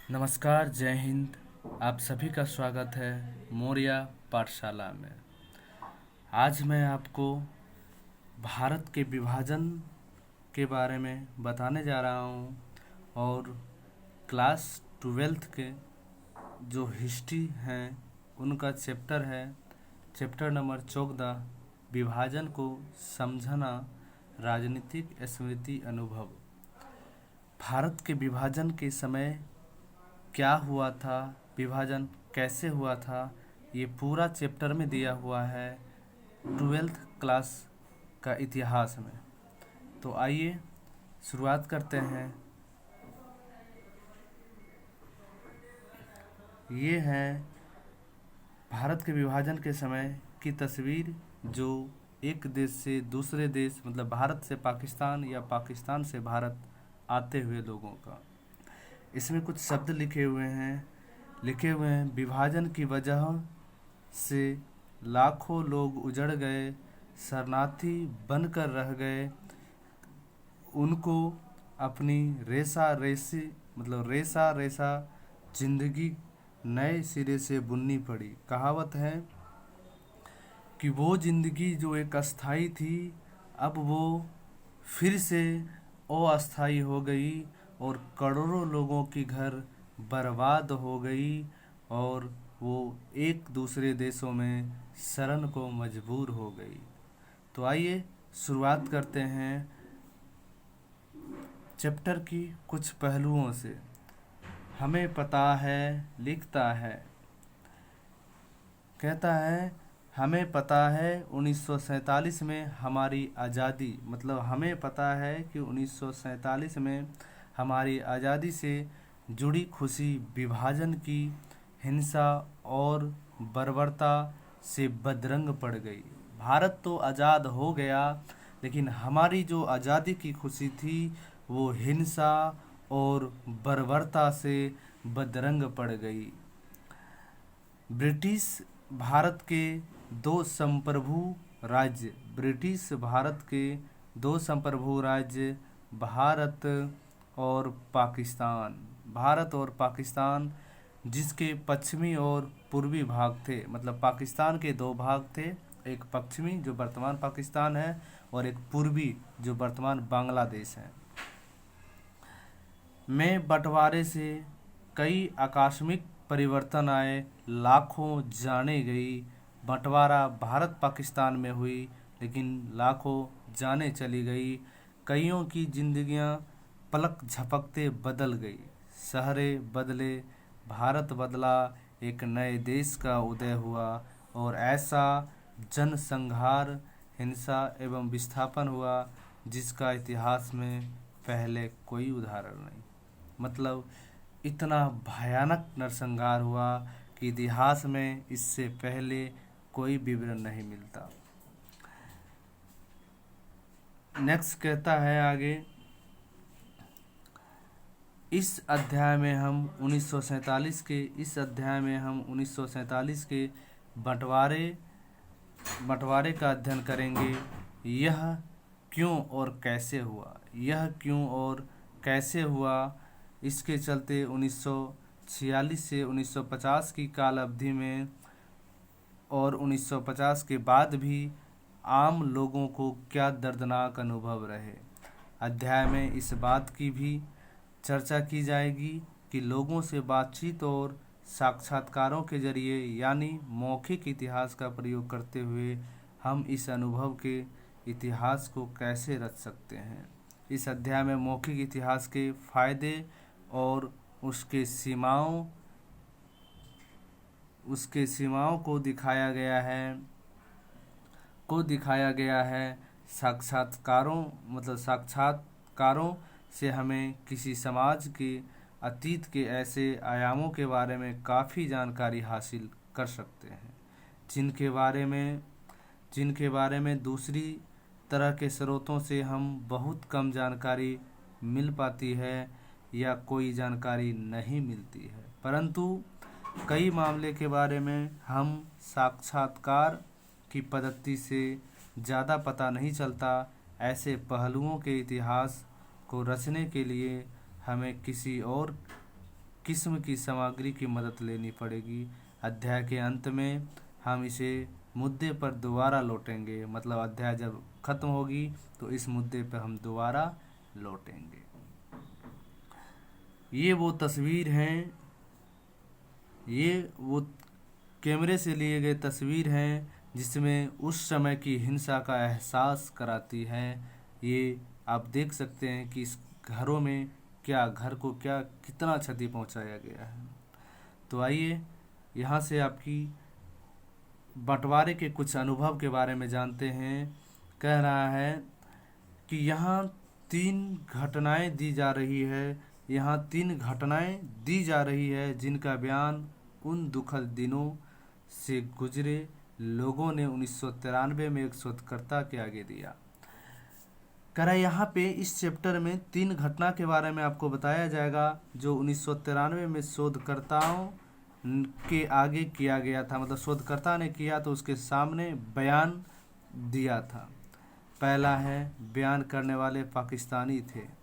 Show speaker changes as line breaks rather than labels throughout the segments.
नमस्कार, जय हिंद। आप सभी का स्वागत है मौर्या पाठशाला में। आज मैं आपको भारत के विभाजन के बारे में बताने जा रहा हूँ और क्लास 12th के जो हिस्ट्री हैं उनका चैप्टर है चैप्टर नंबर 14, विभाजन को समझना, राजनीतिक स्मृति अनुभव। भारत के विभाजन के समय क्या हुआ था, विभाजन कैसे हुआ था, ये पूरा चैप्टर में दिया हुआ है 12th क्लास का इतिहास में। तो आइए शुरुआत करते हैं। ये है भारत के विभाजन के समय की तस्वीर, जो एक देश से दूसरे देश मतलब भारत से पाकिस्तान या पाकिस्तान से भारत आते हुए लोगों का। इसमें कुछ शब्द लिखे हुए हैं। विभाजन की वजह से लाखों लोग उजड़ गए, शरणार्थी बनकर रह गए। उनको अपनी रेसा रेसा जिंदगी नए सिरे से बुननी पड़ी। कहावत है कि वो जिंदगी जो एक अस्थाई थी, अब वो फिर से अस्थाई हो गई और करोड़ों लोगों की घर बर्बाद हो गई और वो एक दूसरे देशों में शरण को मजबूर हो गई। तो आइए शुरुआत करते हैं चैप्टर की कुछ पहलुओं से। हमें पता है, लिखता है, कहता है हमें पता है 1947 में हमारी आज़ादी, मतलब हमें पता है कि 1947 में हमारी आज़ादी से जुड़ी खुशी विभाजन की हिंसा और बर्बरता से बदरंग पड़ गई। भारत तो आज़ाद हो गया, लेकिन हमारी जो आज़ादी की खुशी थी वो हिंसा और बर्बरता से बदरंग पड़ गई। ब्रिटिश भारत के दो संप्रभु राज्य भारत और पाकिस्तान, जिसके पश्चिमी और पूर्वी भाग थे। मतलब पाकिस्तान के दो भाग थे, एक पश्चिमी जो वर्तमान पाकिस्तान है और एक पूर्वी जो वर्तमान बांग्लादेश है। में बंटवारे से कई आकस्मिक परिवर्तन आए, लाखों जाने गई। बंटवारा भारत पाकिस्तान में हुई, लेकिन लाखों जाने चली गई। कईयों की जिंदगियां पलक झपकते बदल गई। शहरें बदले, भारत बदला, एक नए देश का उदय हुआ और ऐसा जनसंहार, हिंसा एवं विस्थापन हुआ जिसका इतिहास में पहले कोई उदाहरण नहीं। मतलब इतना भयानक नरसंहार हुआ कि इतिहास में इससे पहले कोई विवरण नहीं मिलता। नेक्स्ट कहता है आगे, इस अध्याय में हम 1947 के बंटवारे का अध्ययन करेंगे। यह क्यों और कैसे हुआ, इसके चलते 1946 से 1950 की काल अवधि में और 1950 के बाद भी आम लोगों को क्या दर्दनाक अनुभव रहे। अध्याय में इस बात की भी चर्चा की जाएगी कि लोगों से बातचीत और साक्षात्कारों के जरिए यानी मौखिक इतिहास का प्रयोग करते हुए हम इस अनुभव के इतिहास को कैसे रच सकते हैं। इस अध्याय में मौखिक इतिहास के फायदे और उसके सीमाओं को दिखाया गया है। साक्षात्कारों से हमें किसी समाज के अतीत के ऐसे आयामों के बारे में काफ़ी जानकारी हासिल कर सकते हैं जिनके बारे में दूसरी तरह के स्रोतों से हम बहुत कम जानकारी मिल पाती है या कोई जानकारी नहीं मिलती है। परंतु कई मामले के बारे में हम साक्षात्कार की पद्धति से ज़्यादा पता नहीं चलता। ऐसे पहलुओं के इतिहास को रचने के लिए हमें किसी और किस्म की सामग्री की मदद लेनी पड़ेगी। अध्याय के अंत में हम इसे मुद्दे पर दोबारा लौटेंगे, मतलब अध्याय जब खत्म होगी तो इस मुद्दे पर हम दोबारा लौटेंगे। ये वो तस्वीर हैं, ये वो कैमरे से लिए गए तस्वीर हैं जिसमें उस समय की हिंसा का एहसास कराती है। ये आप देख सकते हैं कि इस घरों में घर को कितना क्षति पहुंचाया गया है। तो आइए यहाँ से आपकी बंटवारे के कुछ अनुभव के बारे में जानते हैं। कह रहा है कि यहाँ 3 घटनाएं दी जा रही है, यहाँ 3 घटनाएं दी जा रही है जिनका बयान उन दुखद दिनों से गुजरे लोगों ने 1993 में एक शोधकर्ता के आगे दिया। करा यहाँ पे इस चैप्टर में 3 घटना के बारे में आपको बताया जाएगा जो 1993 में शोधकर्ताओं के आगे किया गया था, मतलब शोधकर्ता ने किया तो उसके सामने बयान दिया था। पहला है, बयान करने वाले पाकिस्तानी थे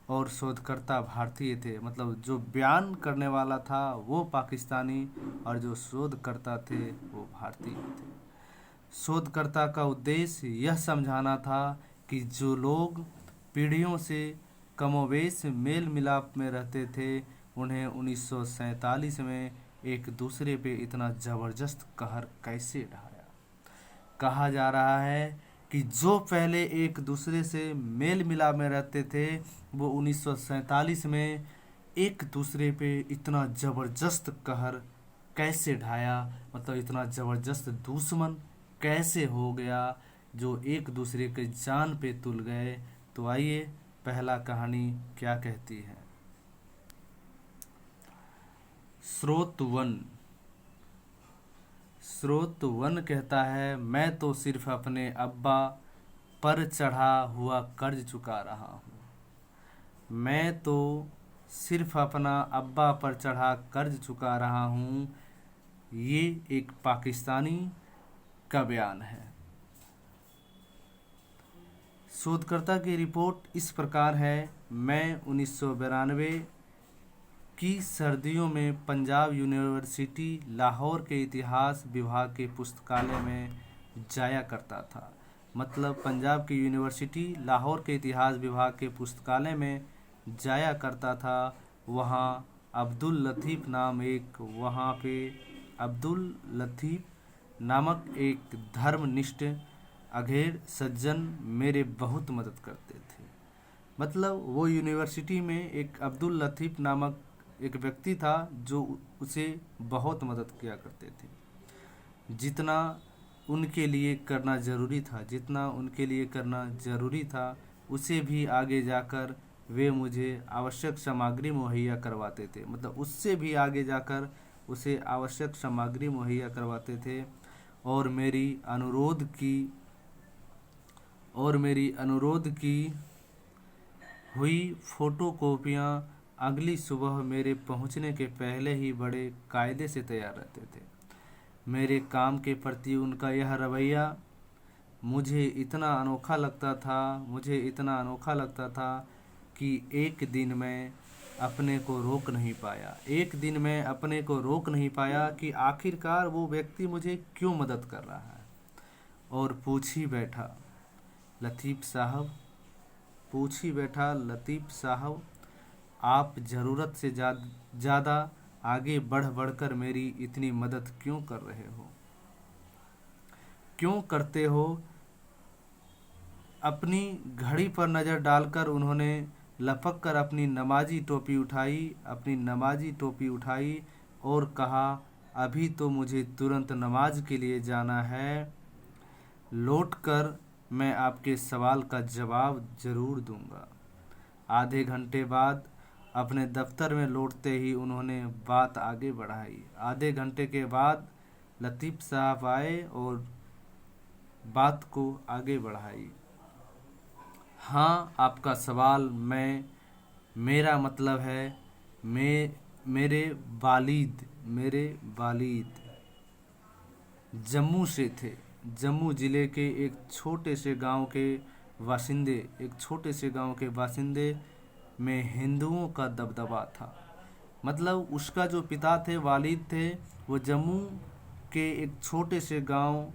और शोधकर्ता भारतीय थे, मतलब जो बयान करने वाला था वो पाकिस्तानी और जो शोधकर्ता थे वो भारतीय थे। शोधकर्ता का उद्देश्य यह समझाना था कि जो लोग पीढ़ियों से कमोवेश मेल मिलाप में रहते थे उन्हें 1947 में एक दूसरे पे इतना ज़बरदस्त कहर कैसे ढाया। कहा जा रहा है कि जो पहले एक दूसरे से मेल मिलाप में रहते थे वो 1947 में एक दूसरे पे इतना ज़बरदस्त कहर कैसे ढाया, मतलब इतना ज़बरदस्त दुश्मन कैसे हो गया जो एक दूसरे के जान पे तुल गए। तो आइए पहला कहानी क्या कहती है। स्रोत 1 कहता है, मैं तो सिर्फ अपने अब्बा पर चढ़ा हुआ कर्ज चुका रहा हूँ। मैं तो सिर्फ अपना अब्बा पर चढ़ा कर्ज चुका रहा हूँ। ये एक पाकिस्तानी का बयान है। शोधकर्ता की रिपोर्ट इस प्रकार है, मैं 1992 की सर्दियों में पंजाब यूनिवर्सिटी लाहौर के इतिहास विभाग के पुस्तकालय में जाया करता था। मतलब पंजाब की यूनिवर्सिटी लाहौर के इतिहास विभाग के पुस्तकालय में जाया करता था। वहाँ अब्दुल लतीफ़ नामक एक धर्मनिष्ठ अघेर सज्जन मेरे बहुत मदद करते थे। मतलब वो यूनिवर्सिटी में एक अब्दुल लतीफ़ नामक एक व्यक्ति था जो उसे बहुत मदद किया करते थे। जितना उनके लिए करना ज़रूरी था उसे भी आगे जाकर वे मुझे आवश्यक सामग्री मुहैया करवाते थे, मतलब उससे भी आगे जाकर उसे आवश्यक सामग्री मुहैया करवाते थे। और मेरी अनुरोध की हुई फ़ोटोकॉपियाँ अगली सुबह मेरे पहुंचने के पहले ही बड़े कायदे से तैयार रहते थे। मेरे काम के प्रति उनका यह रवैया मुझे इतना अनोखा लगता था कि एक दिन मैं अपने को रोक नहीं पाया कि आखिरकार वो व्यक्ति मुझे क्यों मदद कर रहा है। और पूछ ही बैठा लतीफ़ साहब, आप ज़रूरत से ज़्यादा आगे बढ़कर मेरी इतनी मदद क्यों करते हो। अपनी घड़ी पर नज़र डालकर उन्होंने लपक कर अपनी नमाजी टोपी उठाई और कहा, अभी तो मुझे तुरंत नमाज के लिए जाना है, लौटकर मैं आपके सवाल का जवाब ज़रूर दूंगा। आधे घंटे बाद अपने दफ्तर में लौटते ही उन्होंने बात आगे बढ़ाई। आधे घंटे के बाद लतीफ़ साहब आए और बात को आगे बढ़ाई। हाँ, आपका सवाल मेरा मतलब है मेरे वालिद जम्मू से थे। जम्मू ज़िले के एक छोटे से गांव के बासिंदे में हिंदुओं का दबदबा था। मतलब उसका जो पिता थे, वालिद थे, वो जम्मू के एक छोटे से गांव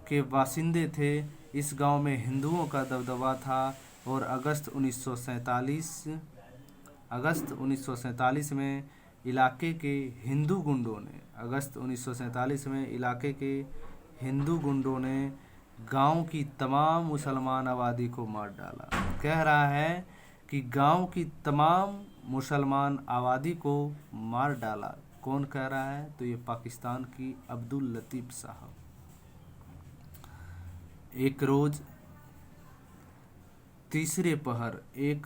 के बासिंदे थे। इस गांव में हिंदुओं का दबदबा था और अगस्त 1947 में इलाके के हिंदू गुंडों ने अगस्त 1947 में इलाके के हिंदू गुंडों ने गांव की तमाम मुसलमान आबादी को मार डाला। कह रहा है कि गांव की तमाम मुसलमान आबादी को मार डाला। कौन कह रहा है? तो ये पाकिस्तान की अब्दुल लतीफ़ साहब। एक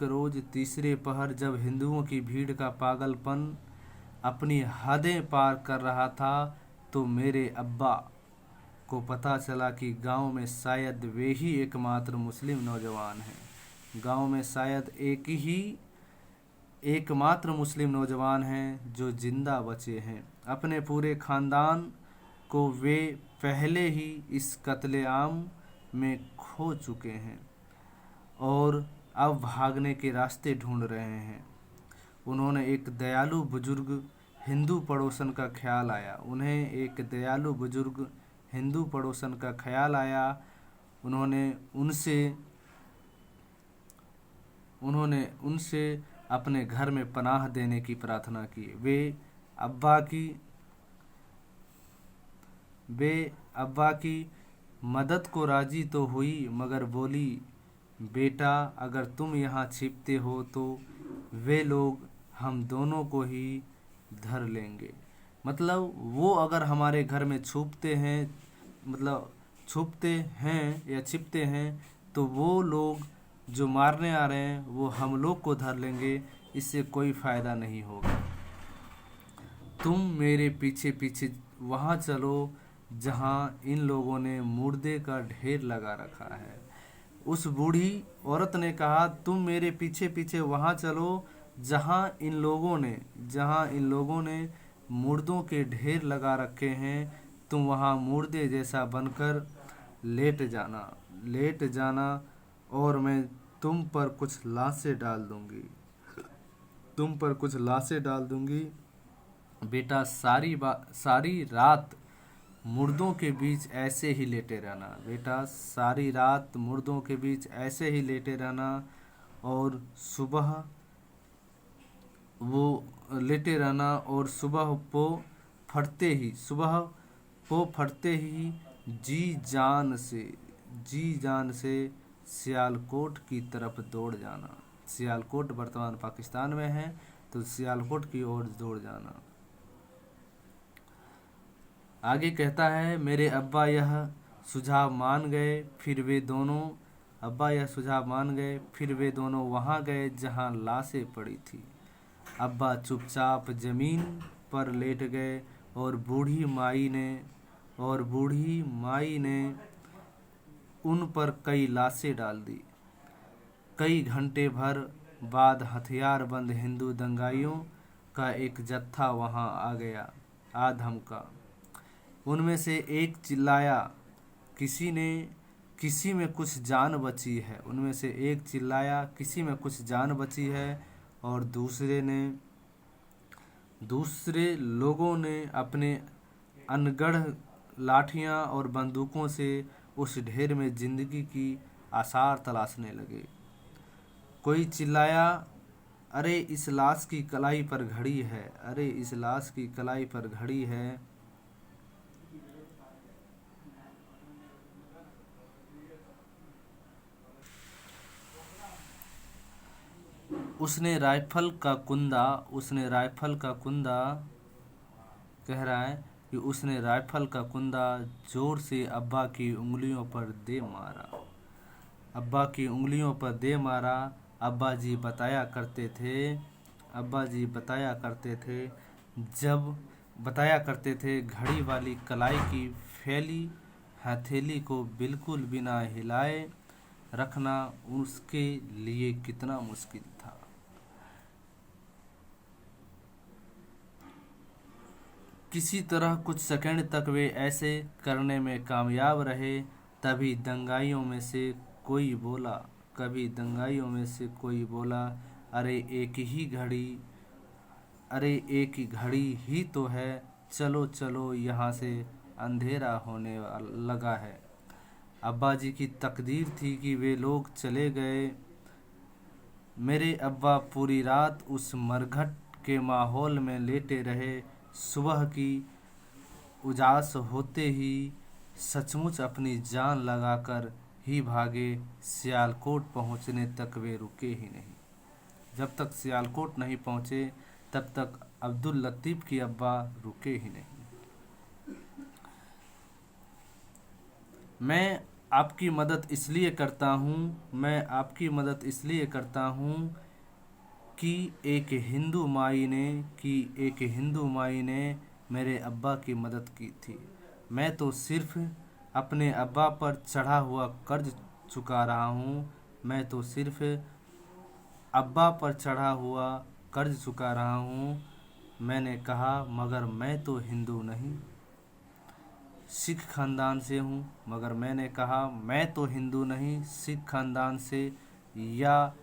रोज़ तीसरे पहर जब हिंदुओं की भीड़ का पागलपन अपनी हदें पार कर रहा था, तो मेरे अब्बा को पता चला कि गांव में शायद वे ही एकमात्र मुस्लिम नौजवान हैं। गांव में शायद एकमात्र मुस्लिम नौजवान हैं जो जिंदा बचे हैं। अपने पूरे खानदान को वे पहले ही इस कत्लेआम में खो चुके हैं और अब भागने के रास्ते ढूंढ रहे हैं। उन्हें एक दयालु बुजुर्ग हिंदू पड़ोसन का ख्याल आया। उन्होंने उनसे अपने घर में पनाह देने की प्रार्थना की। वे अब्बा की मदद को राजी तो हुई, मगर बोली, बेटा, अगर तुम यहाँ छिपते हो तो वे लोग हम दोनों को ही धर लेंगे। मतलब वो अगर हमारे घर में छुपते हैं या छिपते हैं तो वो लोग जो मारने आ रहे हैं वो हम लोग को धर लेंगे। इससे कोई फ़ायदा नहीं होगा। तुम मेरे पीछे पीछे वहाँ चलो जहाँ इन लोगों ने मुर्दे का ढेर लगा रखा है। उस बूढ़ी औरत ने कहा, तुम मेरे पीछे पीछे वहाँ चलो जहाँ इन लोगों ने मुर्दों के ढेर लगा रखे हैं। तुम वहाँ मुर्दे जैसा बनकर लेट जाना और मैं तुम पर कुछ लाशें डाल दूंगी। बेटा, सारी रात मुर्दों के बीच ऐसे ही लेटे रहना और सुबह को फटते ही जी जान से सियालकोट की तरफ दौड़ जाना। सियालकोट वर्तमान पाकिस्तान में है, तो सियालकोट की ओर दौड़ जाना। आगे कहता है, मेरे अब्बा यह सुझाव मान गए। फिर वे दोनों वहां गए जहां लाशें पड़ी थी। अब्बा चुपचाप जमीन पर लेट गए और बूढ़ी माई ने उन पर कई लाशें डाल दी। कई घंटे भर बाद हथियारबंद हिंदू दंगाइयों का एक जत्था वहां आ धमका। उनमें से एक चिल्लाया, किसी में कुछ जान बची है, और दूसरे लोगों ने अपने अनगढ़ लाठियां और बंदूकों से उस ढेर में जिंदगी की आसार तलाशने लगे। कोई चिल्लाया, अरे इस लाश की कलाई पर घड़ी है। उसने राइफल का कुंदा जोर से अब्बा की उंगलियों पर दे मारा। अब्बा जी बताया करते थे घड़ी वाली कलाई की फैली हथेली को बिल्कुल बिना हिलाए रखना उसके लिए कितना मुश्किल था। किसी तरह कुछ सेकंड तक वे ऐसे करने में कामयाब रहे। तभी दंगाइयों में से कोई बोला, अरे अरे एक ही घड़ी ही तो है, चलो चलो यहाँ से अंधेरा होने लगा है। अब्बा जी की तकदीर थी कि वे लोग चले गए। मेरे अब्बा पूरी रात उस मरघट के माहौल में लेटे रहे। सुबह की उजास होते ही सचमुच अपनी जान लगाकर ही भागे। सियालकोट पहुंचने तक वे रुके ही नहीं। जब तक सियालकोट नहीं पहुंचे तब तक अब्दुल लतीफ़ की अब्बा रुके ही नहीं। मैं आपकी मदद इसलिए करता हूँ मैं आपकी मदद इसलिए करता हूँ कि एक हिंदू माई ने मेरे अब्बा की मदद की थी। मैं तो सिर्फ अपने अब्बा पर चढ़ा हुआ कर्ज चुका रहा हूँ। मैं तो सिर्फ अब्बा पर चढ़ा हुआ कर्ज चुका रहा हूँ। मैंने कहा, मगर मैं तो हिंदू नहीं, सिख खानदान से हूँ। मगर मैंने कहा, मैं तो हिंदू नहीं, सिख खानदान से, या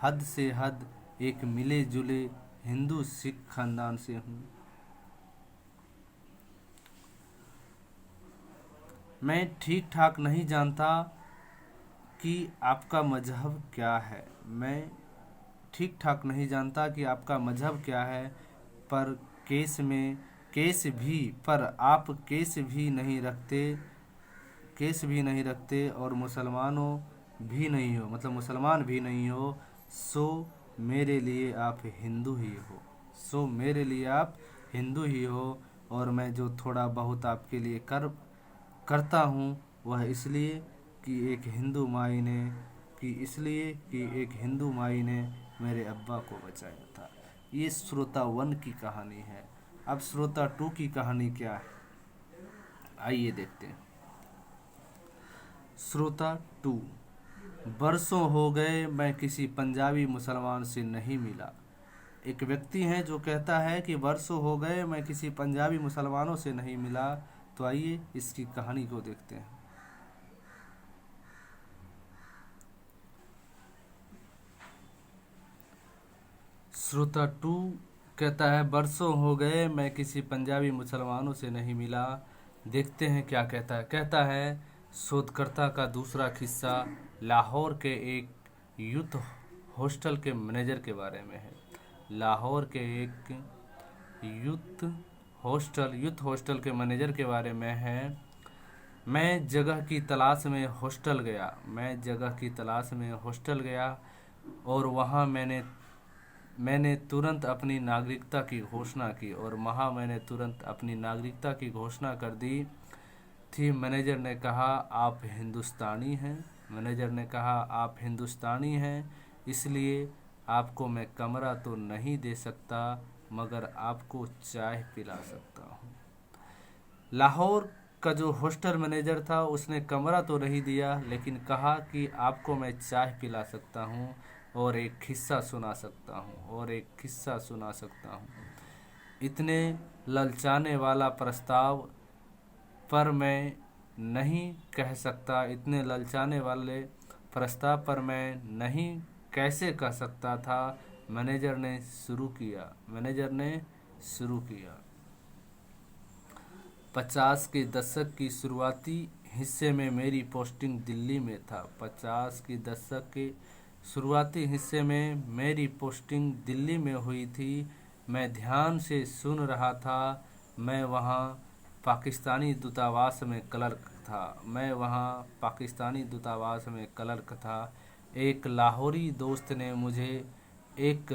हद से हद एक मिले जुले हिंदू सिख खानदान से हूँ। मैं ठीक ठाक नहीं जानता कि आपका मजहब क्या है। मैं ठीक ठाक नहीं जानता कि आपका मजहब क्या है, पर आप केस भी नहीं रखते और मुसलमान भी नहीं हो। सो मेरे लिए आप हिंदू ही हो। और मैं जो थोड़ा बहुत आपके लिए करता हूँ वह इसलिए कि एक हिंदू माई ने मेरे अब्बा को बचाया था। ये श्रोता 1 की कहानी है। अब श्रोता 2 की कहानी क्या है, आइए देखते हैं। श्रोता 2। बरसों हो गए मैं किसी पंजाबी मुसलमान से नहीं मिला। एक व्यक्ति है जो कहता है कि बरसों हो गए मैं किसी पंजाबी मुसलमानों से नहीं मिला। तो आइए इसकी कहानी को देखते हैं। श्रोता 2 कहता है, बरसों हो गए मैं किसी पंजाबी मुसलमानों से नहीं मिला। देखते हैं क्या कहता है। कहता है, शोधकर्ता का दूसरा किस्सा लाहौर के एक यूथ हॉस्टल के मैनेजर के बारे में है। लाहौर के एक यूथ हॉस्टल के मैनेजर के बारे में है। मैं जगह की तलाश में हॉस्टल गया और वहाँ मैंने तुरंत अपनी नागरिकता की घोषणा कर दी थी। मैनेजर ने कहा, आप हिंदुस्तानी हैं, इसलिए आपको मैं कमरा तो नहीं दे सकता, मगर आपको चाय पिला सकता हूँ। लाहौर का जो हॉस्टल मैनेजर था उसने कमरा तो नहीं दिया, लेकिन कहा कि आपको मैं चाय पिला सकता हूँ और एक किस्सा सुना सकता हूँ। इतने ललचाने वाला प्रस्ताव पर मैं नहीं कैसे कह सकता था। मैनेजर ने शुरू किया। 50 के दशक की शुरुआती हिस्से में मेरी पोस्टिंग दिल्ली में था। 50 के दशक के शुरुआती हिस्से में मेरी पोस्टिंग दिल्ली में हुई थी। मैं ध्यान से सुन रहा था। मैं वहाँ पाकिस्तानी दूतावास में क्लर्क था। एक लाहौरी दोस्त ने मुझे एक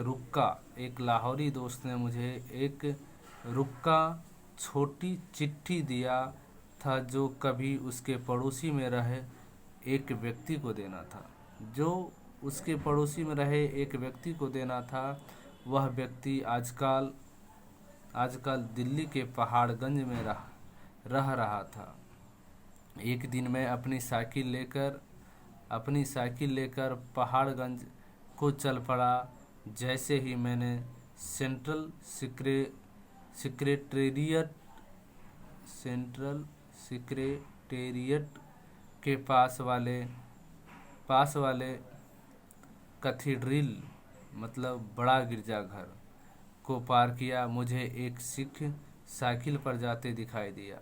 रुक्का छोटी चिट्ठी दिया था जो कभी उसके पड़ोसी में रहे एक व्यक्ति को देना था। वह व्यक्ति आजकल दिल्ली के पहाड़गंज में रह रहा था। एक दिन मैं अपनी साइकिल लेकर पहाड़गंज को चल पड़ा। जैसे ही मैंने सेंट्रल सिक्रेटेरिएट के पास वाले कैथेड्रल मतलब बड़ा गिरजाघर को पार किया, मुझे एक सिख साइकिल पर जाते दिखाई दिया।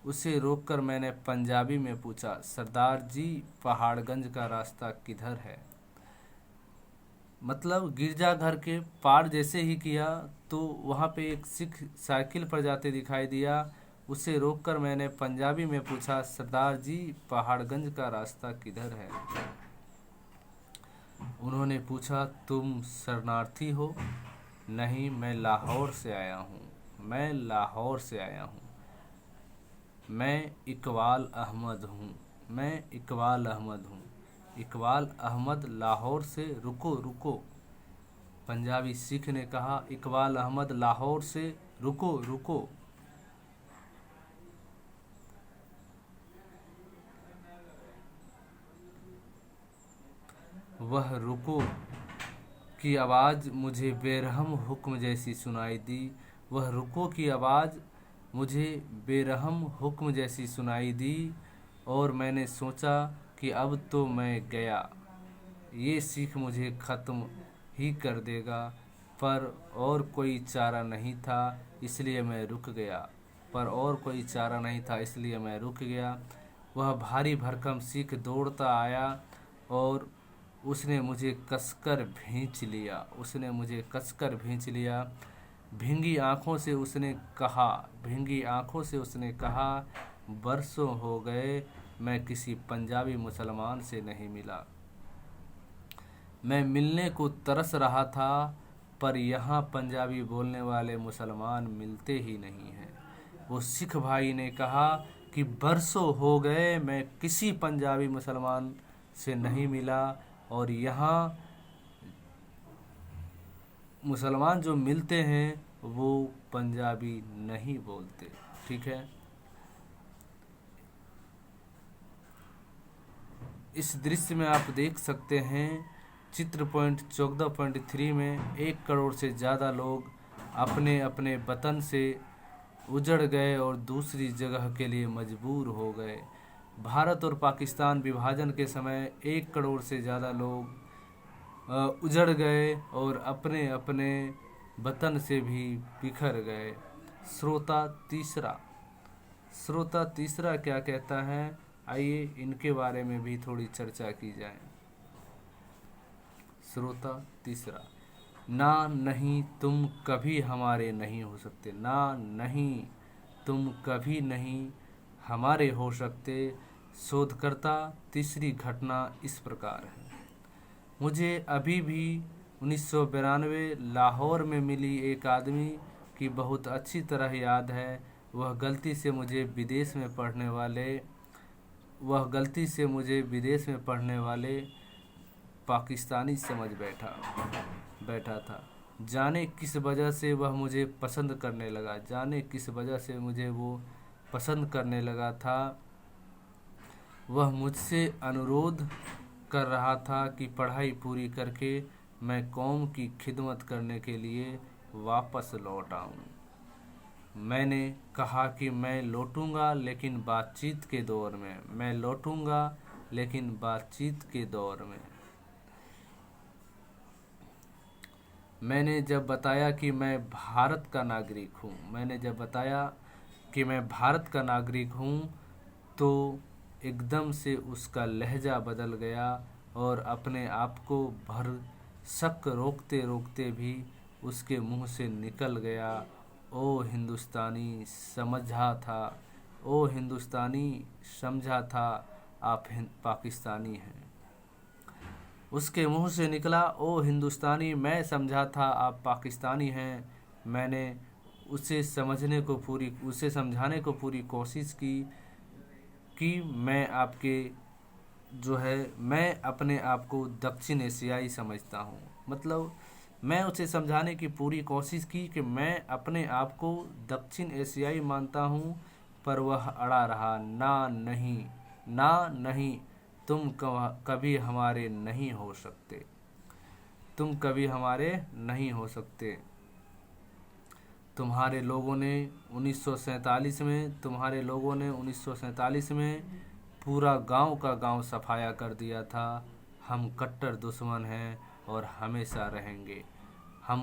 उसे रोककर मैंने पंजाबी में पूछा, सरदार जी पहाड़गंज का रास्ता किधर है? मतलब गिरजाघर के पार जैसे ही किया तो वहाँ पे एक सिख साइकिल पर जाते दिखाई दिया। उसे रोककर मैंने पंजाबी में पूछा, सरदार जी पहाड़गंज का रास्ता किधर है? उन्होंने पूछा, तुम शरणार्थी हो? नहीं, मैं लाहौर से आया हूँ। मैं लाहौर से आया हूँ। मैं इकबाल अहमद हूँ। मैं इकबाल अहमद हूँ। इकबाल अहमद लाहौर से। रुको रुको, पंजाबी सिख ने कहा, इकबाल अहमद लाहौर से। रुको रुको। वह रुको की आवाज़ मुझे बेरहम हुक्म जैसी सुनाई दी। वह रुको की आवाज़ मुझे बेरहम हुक्म जैसी सुनाई दी और मैंने सोचा कि अब तो मैं गया, ये सीख मुझे ख़त्म ही कर देगा। पर और कोई चारा नहीं था, इसलिए मैं रुक गया। पर और कोई चारा नहीं था, इसलिए मैं रुक गया। वह भारी भरकम सीख दौड़ता आया और उसने मुझे कसकर भींच लिया। उसने मुझे कसकर भींच लिया। भींगी आँखों से उसने कहा, भींगी आँखों से उसने कहा, बरसों हो गए मैं किसी पंजाबी मुसलमान से नहीं मिला। मैं मिलने को तरस रहा था, पर यहाँ पंजाबी बोलने वाले मुसलमान मिलते ही नहीं हैं। वो सिख भाई ने कहा कि बरसों हो गए मैं किसी पंजाबी मुसलमान से नहीं मिला और यहाँ मुसलमान जो मिलते हैं वो पंजाबी नहीं बोलते। ठीक है। इस दृश्य में आप देख सकते हैं चित्र पॉइंट 14.3 में 1 करोड़ से ज़्यादा लोग अपने अपने वतन से उजड़ गए और दूसरी जगह के लिए मजबूर हो गए। भारत और पाकिस्तान विभाजन के समय 1 करोड़ से ज़्यादा लोग उजड़ गए और अपने अपने वतन से भी बिखर गए। श्रोता तीसरा क्या कहता है, आइए इनके बारे में भी थोड़ी चर्चा की जाए। श्रोता तीसरा, ना नहीं तुम कभी हमारे नहीं हो सकते। ना नहीं तुम कभी नहीं हमारे हो सकते। शोधकर्ता, तीसरी घटना इस प्रकार है। मुझे अभी भी 1992 लाहौर में मिली एक आदमी की बहुत अच्छी तरह याद है। वह गलती से मुझे विदेश में पढ़ने वाले पाकिस्तानी समझ बैठा था। जाने किस वजह से वह मुझे पसंद करने लगा। जाने किस वजह से मुझे वो पसंद करने लगा था। वह मुझसे अनुरोध कर रहा था कि पढ़ाई पूरी करके मैं कौम की खिदमत करने के लिए वापस लौट आऊं। मैंने कहा कि मैं लौटूंगा लेकिन बातचीत के दौर में। मैं लौटूंगा लेकिन बातचीत के दौर में। मैंने जब बताया कि मैं भारत का नागरिक हूँ तो एकदम से उसका लहजा बदल गया और अपने आप को भरसक रोकते रोकते भी उसके मुंह से निकल गया, ओ हिंदुस्तानी समझा था आप पाकिस्तानी हैं। उसके मुंह से निकला, ओ हिंदुस्तानी, मैं समझा था आप पाकिस्तानी हैं। मैंने उसे समझाने को पूरी कोशिश की कि मैं अपने आप को दक्षिण एशियाई समझता हूँ। मतलब मैं उसे समझाने की पूरी कोशिश की कि मैं अपने आप को दक्षिण एशियाई मानता हूँ, पर वह अड़ा रहा। ना नहीं तुम कभी हमारे नहीं हो सकते। तुम कभी हमारे नहीं हो सकते। तुम्हारे लोगों ने 1947 में पूरा गांव का गांव सफाया कर दिया था। हम कट्टर दुश्मन हैं और हमेशा रहेंगे। हम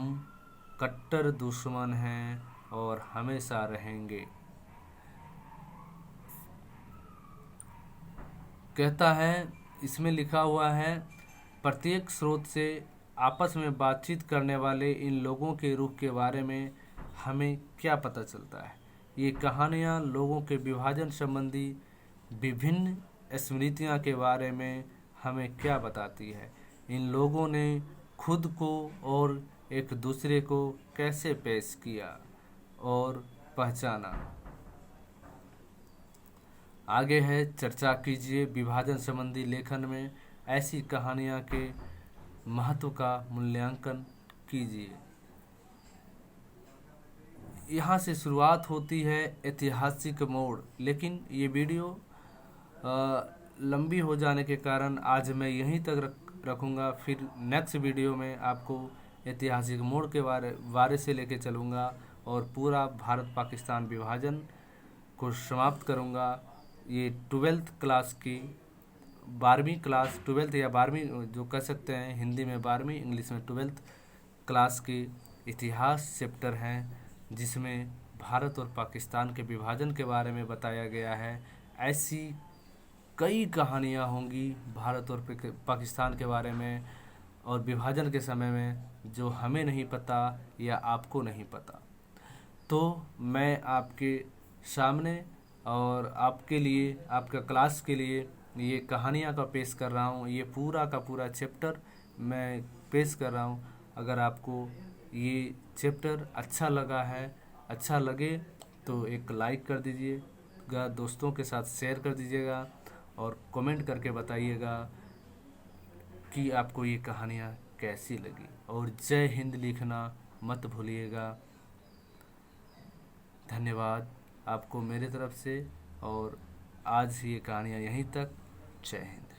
कट्टर दुश्मन हैं और हमेशा रहेंगे। कहता है, इसमें लिखा हुआ है, प्रत्येक स्रोत से आपस में बातचीत करने वाले इन लोगों के रुख के बारे में हमें क्या पता चलता है। ये कहानियाँ लोगों के विभाजन संबंधी विभिन्न स्मृतियाँ के बारे में हमें क्या बताती है। इन लोगों ने खुद को और एक दूसरे को कैसे पेश किया और पहचाना। आगे है, चर्चा कीजिए विभाजन संबंधी लेखन में ऐसी कहानियाँ के महत्व का मूल्यांकन कीजिए। यहाँ से शुरुआत होती है ऐतिहासिक मोड़, लेकिन ये वीडियो लंबी हो जाने के कारण आज मैं यहीं तक रखूँगा। फिर नेक्स्ट वीडियो में आपको ऐतिहासिक मोड़ के बारे से लेके चलूँगा और पूरा भारत पाकिस्तान विभाजन को समाप्त करूँगा। ये 12th क्लास की 12वीं क्लास 12th या 12वीं जो कह सकते हैं, हिंदी में 12वीं इंग्लिश में 12th क्लास की इतिहास चैप्टर हैं, जिसमें भारत और पाकिस्तान के विभाजन के बारे में बताया गया है। ऐसी कई कहानियाँ होंगी भारत और पाकिस्तान के बारे में और विभाजन के समय में जो हमें नहीं पता या आपको नहीं पता। तो मैं आपके सामने और आपके लिए, आपका क्लास के लिए ये कहानियाँ का पेश कर रहा हूँ। ये पूरा का पूरा चैप्टर मैं पेश कर रहा हूँ। अगर आपको ये चैप्टर अच्छा लगे तो एक लाइक कर दीजिएगा, दोस्तों के साथ शेयर कर दीजिएगा और कमेंट करके बताइएगा कि आपको ये कहानियाँ कैसी लगी। और जय हिंद लिखना मत भूलिएगा। धन्यवाद आपको मेरे तरफ से, और आज ये कहानियाँ यहीं तक। जय हिंद।